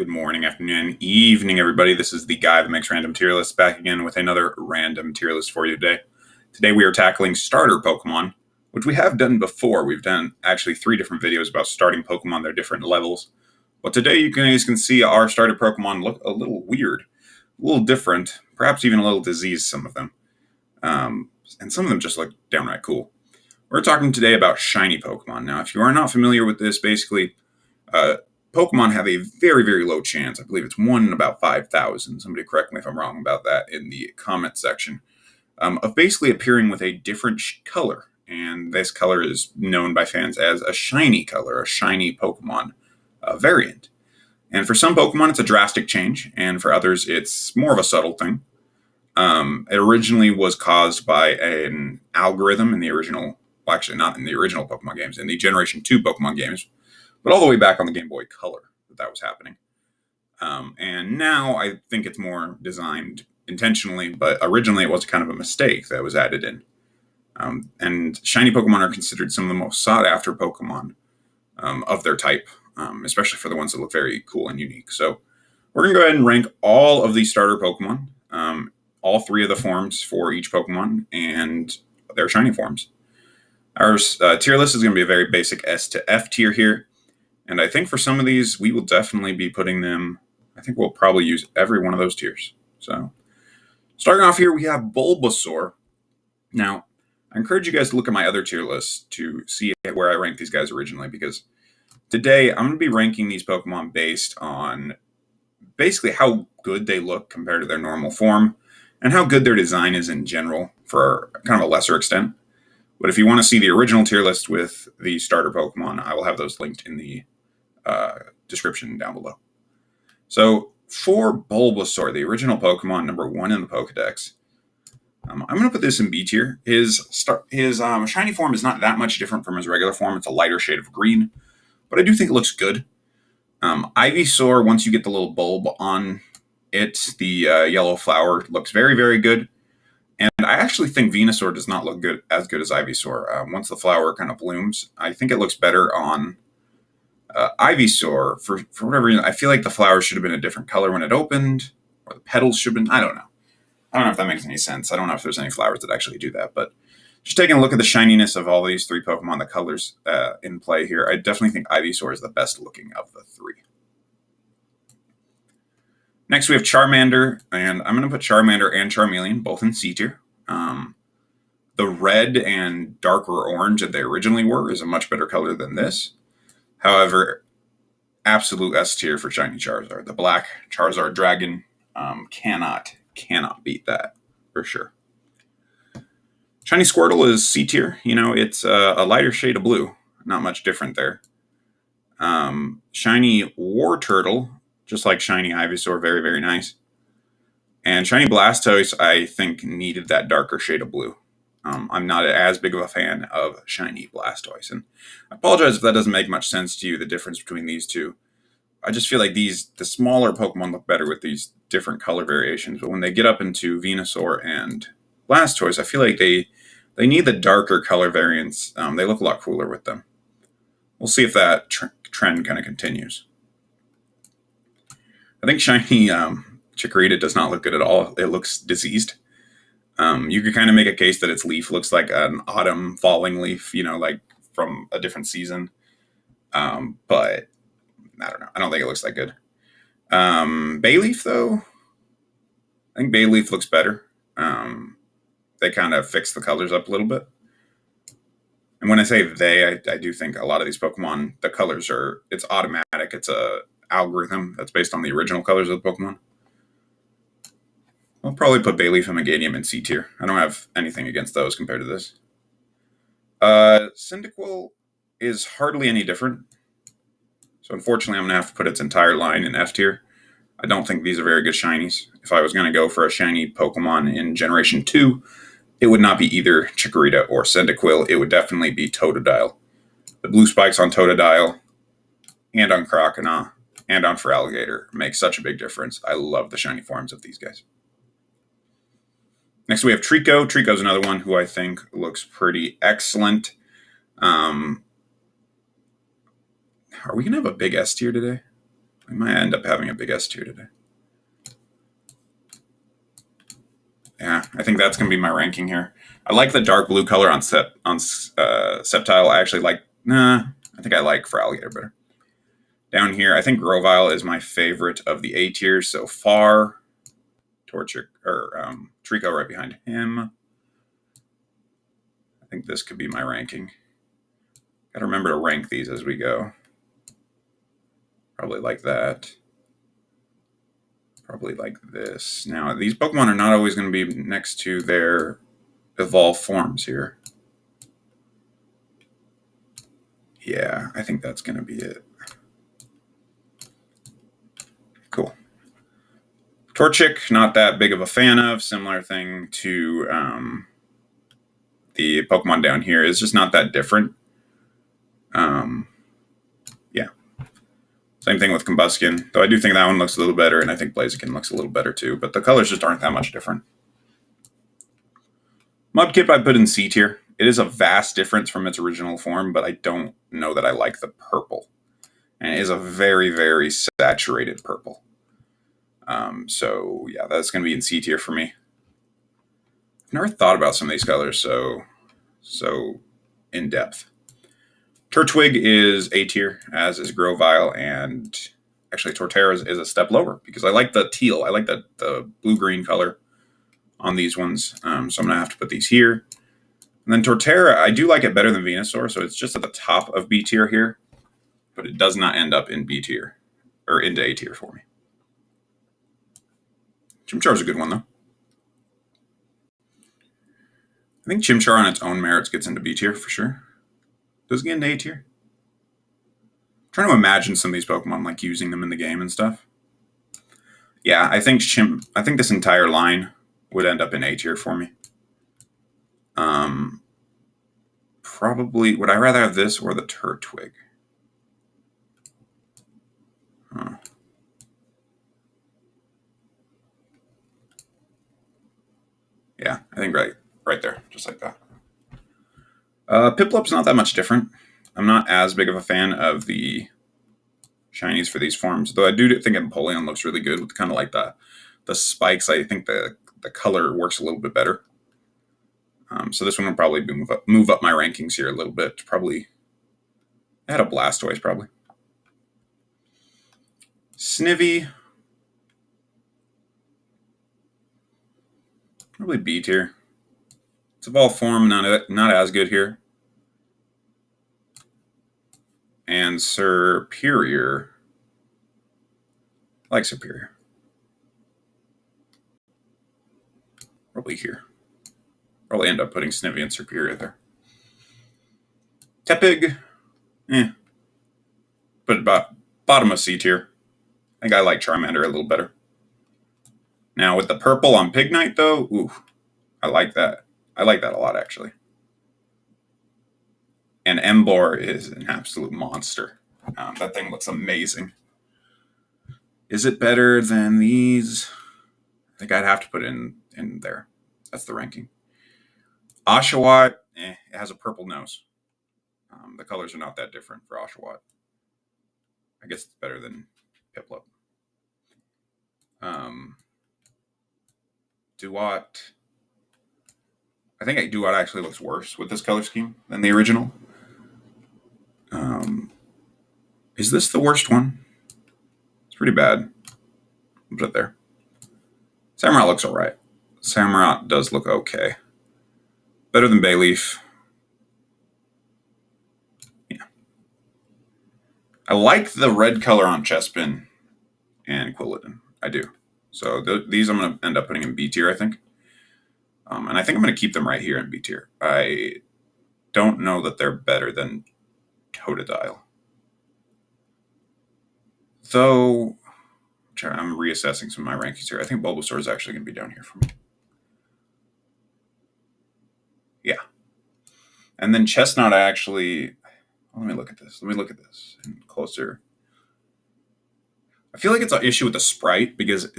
Good morning, afternoon, evening, everybody. This is the guy that makes random tier lists back again with another random tier list for you today. Today we are tackling starter Pokemon, which we have done before. We've done actually 3 different videos about starting Pokemon, their different levels. But today you guys can see our starter Pokemon look a little weird, a little different, perhaps even a little diseased, some of them. And some of them just look downright cool. We're talking today about shiny Pokemon. Now, if you are not familiar with this, basically, Pokemon have a very, very low chance. I believe it's 1 in about 5,000. Somebody correct me if I'm wrong about that in the comment section. Of basically appearing with a different color. And this color is known by fans as a shiny color, a shiny Pokemon variant. And for some Pokemon, it's a drastic change. And for others, it's more of a subtle thing. It originally was caused by an algorithm in the original, well, actually not in the original Pokemon games, in the Generation 2 Pokemon games, but all the way back on the Game Boy Color that was happening. And now I think it's more designed intentionally, but originally it was kind of a mistake that was added in. And shiny Pokemon are considered some of the most sought-after Pokemon of their type, especially for the ones that look very cool and unique. So we're going to go ahead and rank all of these starter Pokemon, all 3 of the forms for each Pokemon, and their shiny forms. Our tier list is going to be a very basic S to F tier here. And I think for some of these, we will definitely be putting them, I think we'll probably use every one of those tiers. So starting off here, we have Bulbasaur. Now, I encourage you guys to look at my other tier lists to see where I ranked these guys originally, because today I'm going to be ranking these Pokemon based on basically how good they look compared to their normal form and how good their design is in general for kind of a lesser extent. But if you want to see the original tier list with the starter Pokemon, I will have those linked in the description down below. So for Bulbasaur, the original Pokemon, number 1 in the Pokedex, I'm going to put this in B tier. His shiny form is not that much different from his regular form. It's a lighter shade of green, but I do think it looks good. Ivysaur, once you get the little bulb on it, the yellow flower looks very, very good. And I actually think Venusaur does not look as good as Ivysaur. Once the flower kind of blooms, I think it looks better on Ivysaur. For whatever reason, I feel like the flower should have been a different color when it opened, or the petals should have been, I don't know. I don't know if that makes any sense. I don't know if there's any flowers that actually do that, but just taking a look at the shininess of all these 3 Pokemon, the colors in play here, I definitely think Ivysaur is the best looking of the 3. Next, we have Charmander, and I'm going to put Charmander and Charmeleon both in C tier. The red and darker orange that they originally were is a much better color than this. However, absolute S tier for shiny Charizard. The black Charizard Dragon cannot beat that for sure. Shiny Squirtle is C tier. You know, it's a lighter shade of blue. Not much different there. Shiny War Turtle, just like shiny Ivysaur, very, very nice. And shiny Blastoise, I think, needed that darker shade of blue. I'm not as big of a fan of shiny Blastoise. And I apologize if that doesn't make much sense to you, the difference between these two. I just feel like the smaller Pokemon look better with these different color variations. But when they get up into Venusaur and Blastoise, I feel like they need the darker color variants. They look a lot cooler with them. We'll see if that trend kind of continues. I think shiny Chikorita does not look good at all. It looks diseased. You could kind of make a case that its leaf looks like an autumn falling leaf, you know, like from a different season. But I don't know. I don't think it looks that good. Bayleaf, though, I think Bayleaf looks better. They kind of fix the colors up a little bit. And when I say I do think a lot of these Pokemon, the colors it's automatic. It's a algorithm that's based on the original colors of the Pokemon. I'll probably put Bayleaf and Meganium in C tier. I don't have anything against those compared to this. Cyndaquil is hardly any different. So unfortunately, I'm going to have to put its entire line in F tier. I don't think these are very good shinies. If I was going to go for a shiny Pokemon in Generation 2, it would not be either Chikorita or Cyndaquil. It would definitely be Totodile. The blue spikes on Totodile and on Croconaw and on Feraligatr make such a big difference. I love the shiny forms of these guys. Next, we have Trico. Trico's another one who I think looks pretty excellent. Are we going to have a big S tier today? We might end up having a big S tier today. Yeah, I think that's going to be my ranking here. I like the dark blue color on Sceptile. I actually like, I think I like Feraligatr better. Down here, I think Grovyle is my favorite of the A tiers so far. Torchic, or Trico right behind him. I think this could be my ranking. Gotta remember to rank these as we go. Probably like that. Probably like this. Now, these Pokemon are not always going to be next to their evolved forms here. Yeah, I think that's going to be it. Cool. Torchic, not that big of a fan of. Similar thing to the Pokemon down here. It's just not that different. Yeah. Same thing with Combustion, though I do think that one looks a little better, and I think Blaziken looks a little better too, but the colors just aren't that much different. Mudkip I put in C tier. It is a vast difference from its original form, but I don't know that I like the purple. And it is a very, very saturated purple. So yeah, that's going to be in C tier for me. I've never thought about some of these colors so in depth. Turtwig is A tier, as is Grovyle, and actually Torterra is a step lower because I like the teal. I like the blue-green color on these ones, so I'm going to have to put these here. And then Torterra, I do like it better than Venusaur, so it's just at the top of B tier here, but it does not end up in B tier, or into A tier for me. Chimchar's a good one, though. I think Chimchar on its own merits gets into B tier for sure. Does it get into A tier? I'm trying to imagine some of these Pokemon, like using them in the game and stuff. Yeah, I think this entire line would end up in A tier for me. Probably, would I rather have this or the Turtwig? Huh. Yeah, I think right there, just like that. Piplup's not that much different. I'm not as big of a fan of the shinies for these forms, though I do think Empoleon looks really good with kind of like the spikes. I think the color works a little bit better. So this one will probably move up my rankings here a little bit. Probably, I had a Blastoise probably. Snivy, probably B tier. It's evolved form, not as good here. And Superior, I like Superior. Probably here. Probably end up putting Snivy and Superior there. Tepig, put it about bottom of C tier. I think I like Charmander a little better. Now with the purple on Pignite though, ooh, I like that. I like that a lot actually. And Emboar is an absolute monster. That thing looks amazing. Is it better than these? I think I'd have to put it in there. That's the ranking. Oshawa, it has a purple nose. The colors are not that different for Oshawott. I guess it's better than Piplup. Duat. I think Duat actually looks worse with this color scheme than the original. Is this the worst one? It's pretty bad. I'll put it there. Samurott looks alright. Samurott does look okay. Better than Bayleaf. Yeah. I like the red color on Chespin and Quilladin. I do. So these I'm going to end up putting in B tier, I think. And I think I'm going to keep them right here in B tier. I don't know that they're better than Totodile. Though, I'm reassessing some of my rankings here. I think Bulbasaur is actually going to be down here for me. Yeah. And then Chestnut, I actually... Let me look at this. And closer. I feel like it's an issue with the sprite because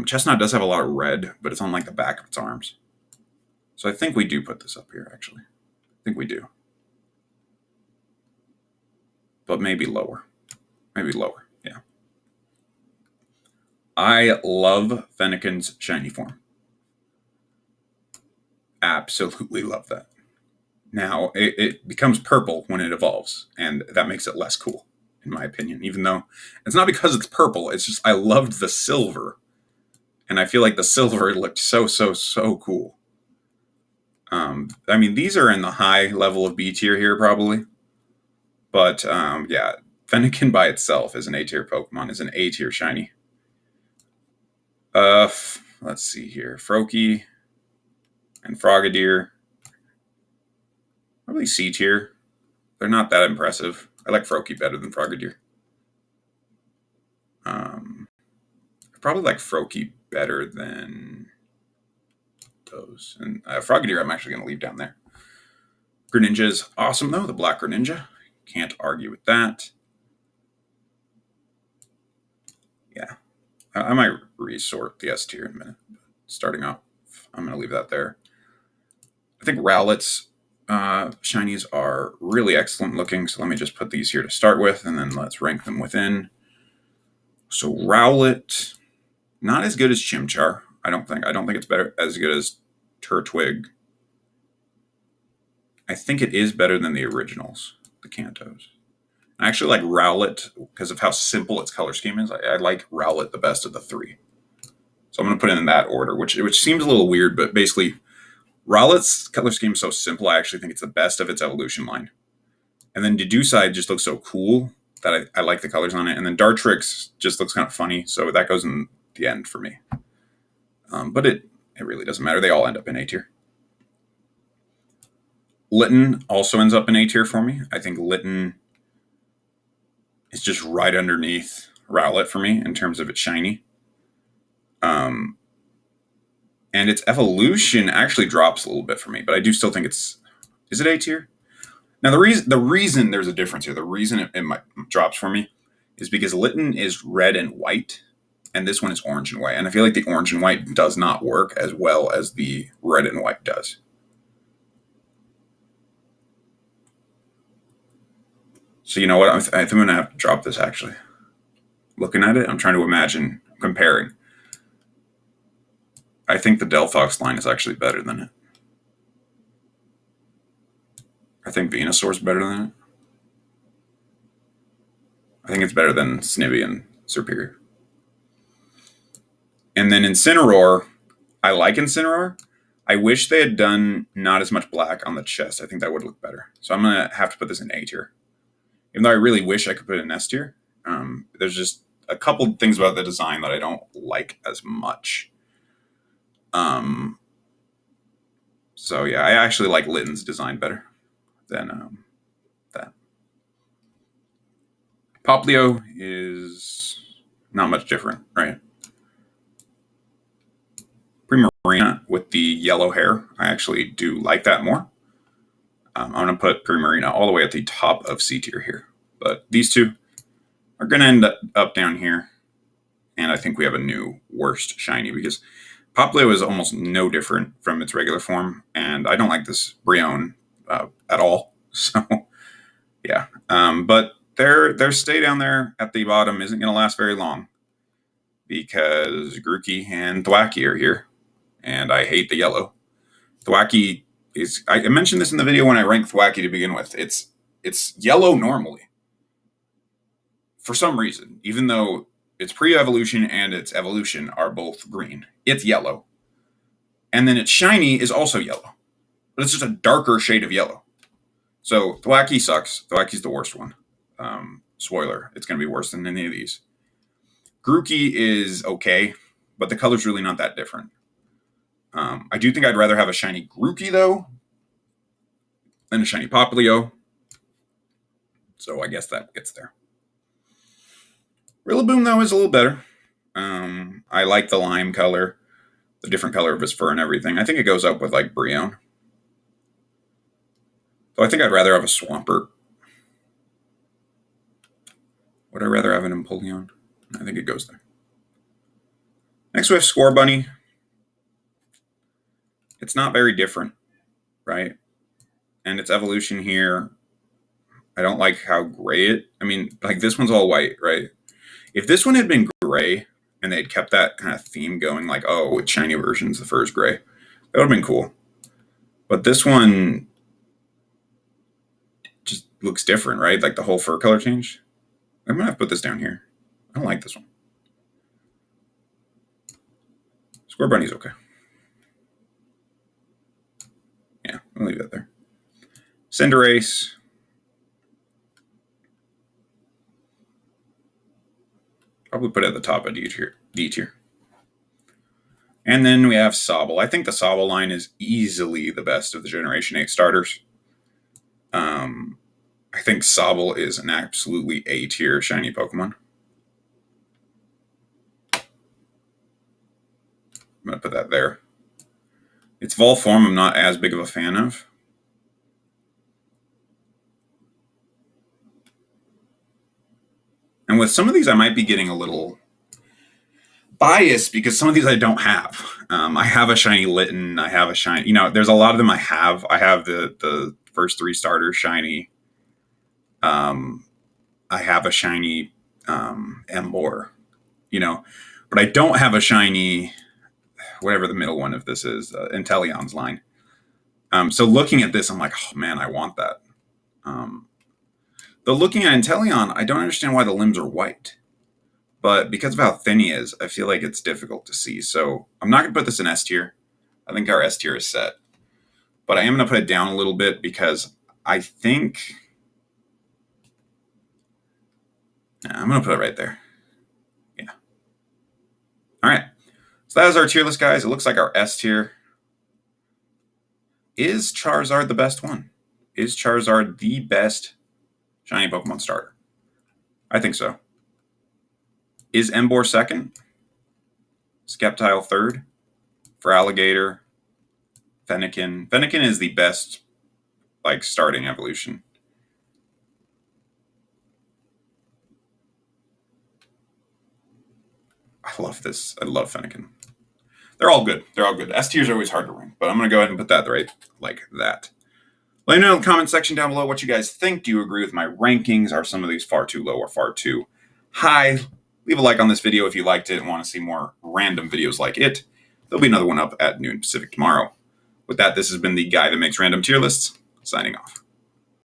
Chestnut does have a lot of red, but it's on like the back of its arms. So I think we do put this up here, actually. I think we do. But maybe lower. Yeah. I love Fennekin's shiny form. Absolutely love that. Now, it becomes purple when it evolves, and that makes it less cool, in my opinion, even though it's not because it's purple. It's just I loved the silver, and I feel like the silver looked so cool. I mean, these are in the high level of B tier here, probably. But, yeah, Fennekin by itself is an A tier Pokemon, is an A tier shiny. Let's see here. Froakie and Frogadier. Probably C tier. They're not that impressive. I like Froakie better than Frogadier. I probably like Froakie better than those. And Frogadier I'm actually going to leave down there. Greninja is awesome, though. The Black Greninja. Can't argue with that. Yeah. I might resort the S tier in a minute. Starting off, I'm going to leave that there. I think Rowlet's shinies are really excellent looking, so let me just put these here to start with, and then let's rank them within. So Rowlet, not as good as Chimchar. I don't think it's as good as Turtwig. I think it is better than the originals, the Kantos. I actually like Rowlet because of how simple its color scheme is. I like Rowlet the best of the three. So I'm going to put it in that order, which seems a little weird, but basically Rowlet's color scheme is so simple, I actually think it's the best of its evolution line. And then Deduside just looks so cool that I like the colors on it. And then Dartrix just looks kind of funny, so that goes in the end for me. But it really doesn't matter. They all end up in A tier. Litten also ends up in A tier for me. I think Litten is just right underneath Rowlet for me in terms of its shiny. And its evolution actually drops a little bit for me, but I do still think is it A tier? Now the reason there's a difference here, the reason it drops for me is because Litten is red and white, and this one is orange and white. And I feel like the orange and white does not work as well as the red and white does. So you know what? I think I'm going to have to drop this, actually. Looking at it, I'm trying to imagine comparing. I think the Delphox line is actually better than it. I think Venusaur is better than it. I think it's better than Snivy and Serperior. And then Incineroar, I like Incineroar. I wish they had done not as much black on the chest. I think that would look better. So I'm going to have to put this in A tier. Even though I really wish I could put it in S tier. There's just a couple things about the design that I don't like as much. So yeah, I actually like Litten's design better than that. Poplio is not much different, right? Primarina with the yellow hair, I actually do like that more. I'm going to put Primarina all the way at the top of C tier here. But these two are going to end up down here. And I think we have a new worst shiny because Poplio is almost no different from its regular form. And I don't like this Brionne at all. So, yeah. But their stay down there at the bottom isn't going to last very long because Grooky and Thwackey are here. And I hate the yellow. Thwackey is... I mentioned this in the video when I ranked Thwackey to begin with. It's yellow normally. For some reason, even though its pre-evolution and its evolution are both green, it's yellow. And then its shiny is also yellow. But it's just a darker shade of yellow. So Thwackey sucks. Thwackey's the worst one. Spoiler, it's going to be worse than any of these. Grooky is okay, but the color's really not that different. I do think I'd rather have a shiny Grooky, though, than a shiny Poplio. So I guess that gets there. Rillaboom, though, is a little better. I like the lime color, the different color of his fur and everything. I think it goes up with, like, Brionne. Though I think I'd rather have a Swampert. Would I rather have an Empoleon? I think it goes there. Next we have Scorbunny. It's not very different, right? And its evolution here, I don't like how gray it... I mean, like, this one's all white, right? If this one had been gray and they'd kept that kind of theme going, like, oh, with shiny versions, the fur is gray. That would have been cool. But this one just looks different, right? Like the whole fur color change. I'm going to have to put this down here. I don't like this one. Square Bunny's okay. Yeah, I'll leave that there. Cinderace. Probably put it at the top of D tier. And then we have Sobble. I think the Sobble line is easily the best of the Generation 8 starters. I think Sobble is an absolutely A tier shiny Pokemon. I'm going to put that there. Its Vol form I'm not as big of a fan of. And with some of these I might be getting a little biased because some of these I don't have. I have a shiny Litten. I have a shiny, there's a lot of them I have. I have the first 3 starters shiny. I have a shiny Emboar, but I don't have a shiny, whatever the middle one of this is, Inteleon's line. So looking at this, I'm like, oh man, I want that. Though looking at Inteleon, I don't understand why the limbs are white. But because of how thin he is, I feel like it's difficult to see. So I'm not going to put this in S tier. I think our S tier is set. But I am going to put it down a little bit because I think... I'm going to put it right there. Yeah. All right. So that is our tier list, guys. It looks like our S tier. Is Charizard the best one? Is Charizard the best shiny Pokemon starter? I think so. Is Emboar second? Sceptile third? For Alligator? Fennekin. Fennekin is the best, starting evolution. I love this. I love Fennekin. They're all good. They're all good. S tiers are always hard to rank, but I'm going to go ahead and put that right like that. Let me know in the comment section down below what you guys think. Do you agree with my rankings? Are some of these far too low or far too high? Leave a like on this video if you liked it and want to see more random videos like it. There'll be another one up at noon Pacific tomorrow. With that, this has been the guy that makes random tier lists, signing off.